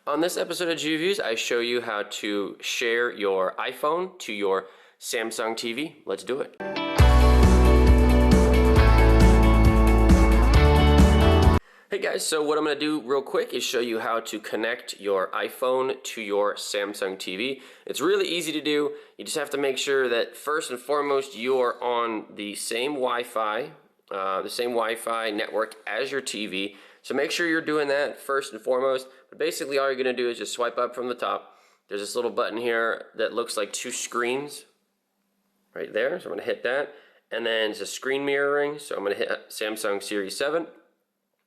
On this episode of Greviewz, I show you how to share your iPhone to your Samsung TV. Let's do it. Hey guys, so what I'm going to do real quick is show you how to connect your iPhone to your Samsung TV. It's really easy to do. You just have to make sure that first and foremost you're on the same Wi-Fi network as your TV. So make sure you're doing that first and foremost. But basically all you're going to do is just swipe up from the top. There's this little button here that looks like two screens right there. So I'm going to hit that. And then it's a screen mirroring. So I'm going to hit Samsung Series 7.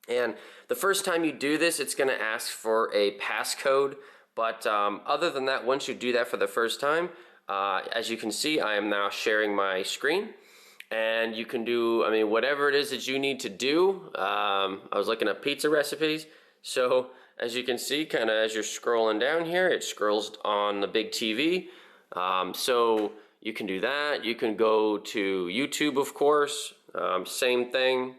And the first time you do this, it's going to ask for a passcode. But other than that, once you do that for the first time, as you can see, I am now sharing my screen. And you can do, whatever it is that you need to do. I was looking at pizza recipes. So as you can see, kind of as you're scrolling down here, it scrolls on the big TV. So you can do that. You can go to YouTube, of course. Same thing.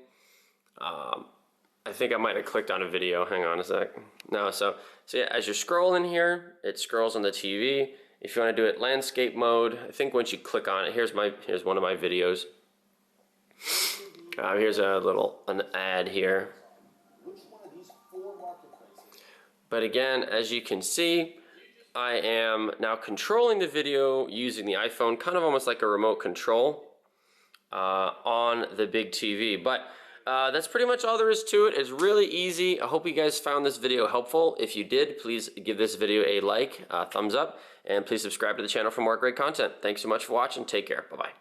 I think I might have clicked on a video. Hang on a sec. No, so yeah, as you're scrolling here, it scrolls on the TV. If you want to do it landscape mode, I think once you click on it, here's one of my videos. Here's an ad here. But again, as you can see, I am now controlling the video using the iPhone, kind of almost like a remote control on the big TV. But that's pretty much all there is to it. It's really easy. I hope you guys found this video helpful. If you did, please give this video a like, thumbs up, and please subscribe to the channel for more great content. Thanks so much for watching. Take care. Bye-bye.